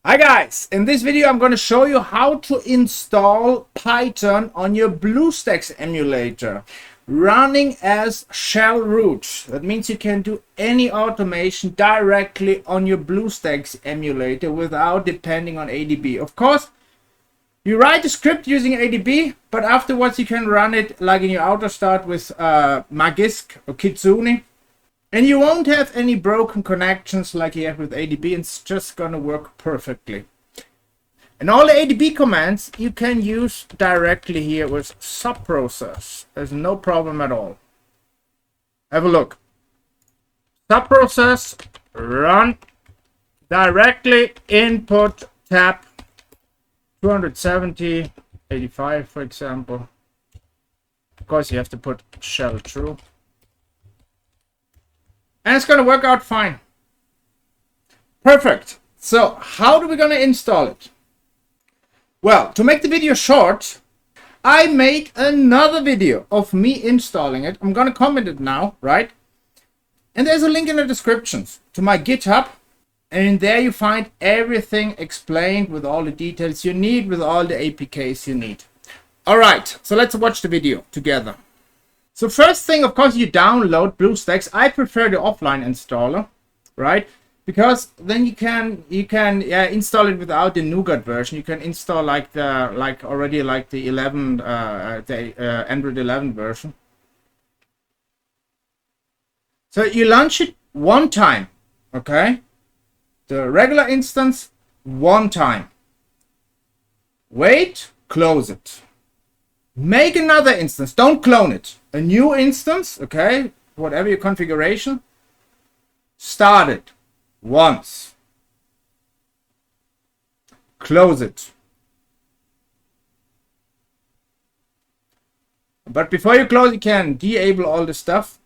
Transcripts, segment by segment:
Hi guys, in this video I'm going to show you how to install Python on your BlueStacks emulator running as shell root. That means you can do any automation directly on your BlueStacks emulator without depending on ADB. Of course, you write a script using ADB, but afterwards you can run it like in your auto start with Magisk or Kitsune. And you won't have any broken connections like you have with ADB. It's just gonna work perfectly. And all the ADB commands you can use directly here with subprocess. There's no problem at all. Have a look. Subprocess, run directly, input tab 270, 85 for example. Of course you have to put shell true. And it's going to work out fine. Perfect. So how are we going to install it? Well, to make the video short, I made another video of me installing it. I'm going to comment it now, right? And there's a link in the descriptions to my GitHub. And in there you find everything explained with all the details you need, with all the APKs you need. All right, so let's watch the video together. So first thing, of course, you download BlueStacks. I prefer the offline installer, right? Because then you can install it without the Nougat version. You can install like the already the 11 Android 11 version. So you launch it one time, okay? The regular instance one time. Wait, close it. Make another instance. Don't clone it. A new instance, okay? Whatever your configuration. Start it once. Close it. But before you close, you can disable all the stuff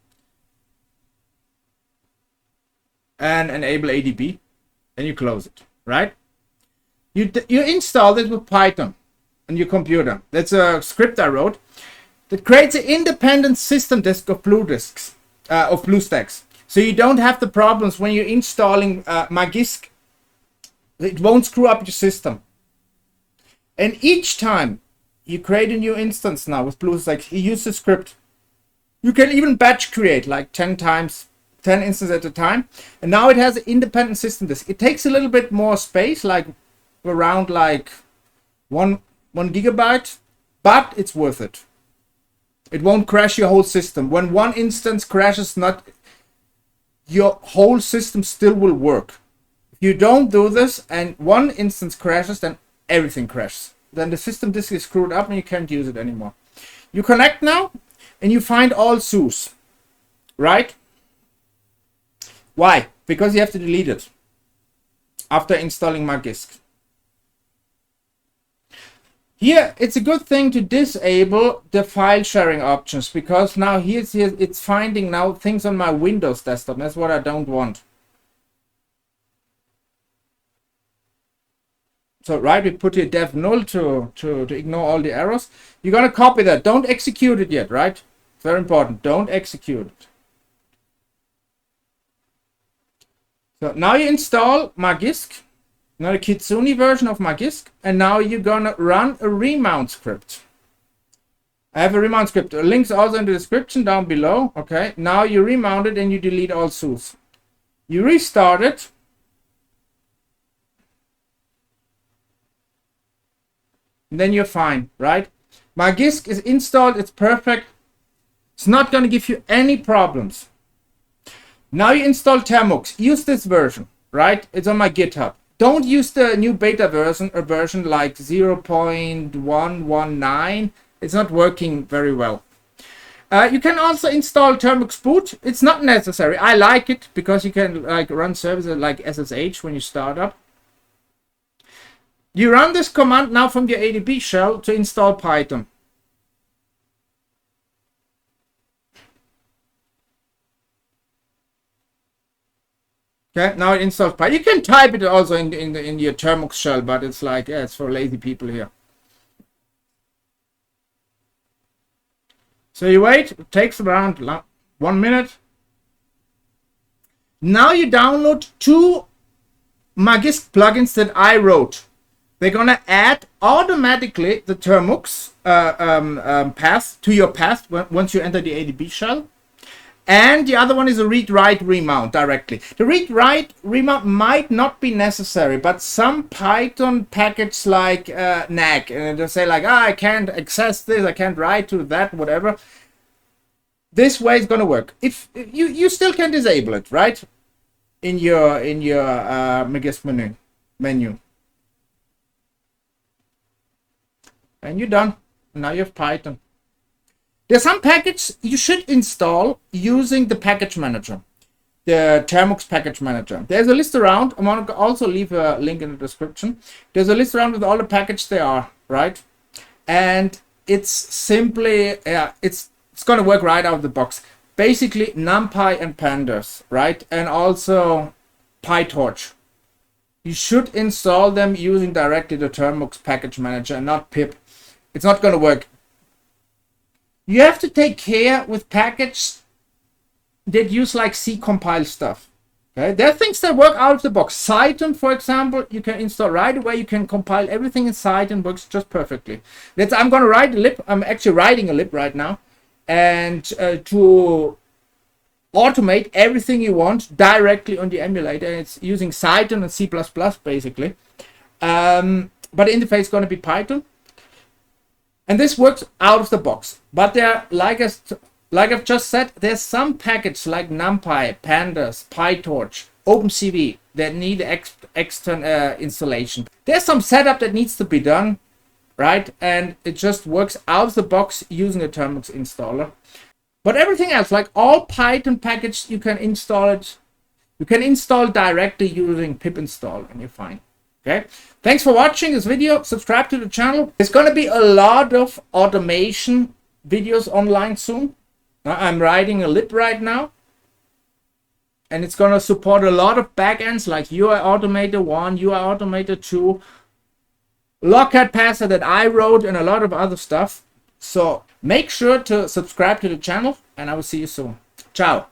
and enable ADB. Then you close it, right? You install it with Python on your computer. That's a script I wrote that creates an independent system disk of BlueStacks. So you don't have the problems when you're installing Magisk. It won't screw up your system. And each time you create a new instance now with BlueStacks, you use the script. You can even batch create like 10 instances at a time. And now it has an independent system disk. It takes a little bit more space, like around like 1 gigabyte, but it's worth it. It won't crash your whole system. When one instance crashes, your whole system still will work. If you don't do this and one instance crashes, then everything crashes. Then the system disk is screwed up and you can't use it anymore. You connect now and you find all SUS, right? Why? Because you have to delete it after installing Magisk. Here, it's a good thing to disable the file sharing options, because now it's finding now things on my Windows desktop. That's what I don't want. So, right, we put here dev null to ignore all the errors. You're going to copy that. Don't execute it yet, right? Very important. Don't execute it. So now you install Magisk. Now the Kitsune version of Magisk, and now you're gonna run a remount script. I have a remount script. The link's also in the description down below. Okay, now you remount it and you delete all SUS. You restart it. And then you're fine, right? Magisk is installed, it's perfect. It's not gonna give you any problems. Now you install Termux. Use this version, right? It's on my GitHub. Don't use the new beta version, a version like 0.119. It's not working very well. You can also install Termux boot. It's not necessary. I like it because you can like run services like SSH when you start up. You run this command now from your ADB shell to install Python. Okay, now it installs Python. You can type it also in your Termux shell, but it's like, yeah, it's for lazy people here. So you wait, it takes around 1 minute. Now you download 2 Magisk plugins that I wrote. They're gonna add automatically the termux path to your path once you enter the ADB shell. And the other one is a read-write remount directly. The read-write remount might not be necessary, but some Python package like nag, and they'll say like, I can't access this, I can't write to that, whatever. This way is gonna work. If you still can disable it, right? In your Magisk menu. And you're done. Now you have Python. There's some package you should install using the package manager, the Termux package manager. There's a list around. I'm going to also leave a link in the description. There's a list around with all the packages there are, right? And it's simply, it's going to work right out of the box. Basically, NumPy and Pandas, right? And also PyTorch. You should install them using directly the Termux package manager and not pip. It's not going to work. You have to take care with packages that use like C compile stuff. Okay, there are things that work out of the box. Cython, for example, you can install right away. You can compile everything in Cython, works just perfectly. I'm going to write a lib. I'm actually writing a lib right now, and to automate everything you want directly on the emulator. It's using Cython and C++ basically, but the interface is going to be Python. And this works out of the box. But there, like I've just said, there's some packages like NumPy, Pandas, PyTorch, OpenCV that need external installation. There's some setup that needs to be done, right? And it just works out of the box using a Termux installer. But everything else, like all Python packages, you can install it. You can install directly using pip install, and you're fine. Okay, thanks for watching this video. Subscribe to the channel. There's going to be a lot of automation videos online soon. I'm writing a lib right now, and it's going to support a lot of backends like UI Automator 1, UI Automator 2, Logcat Passer that I wrote, and a lot of other stuff. So make sure to subscribe to the channel, and I will see you soon. Ciao.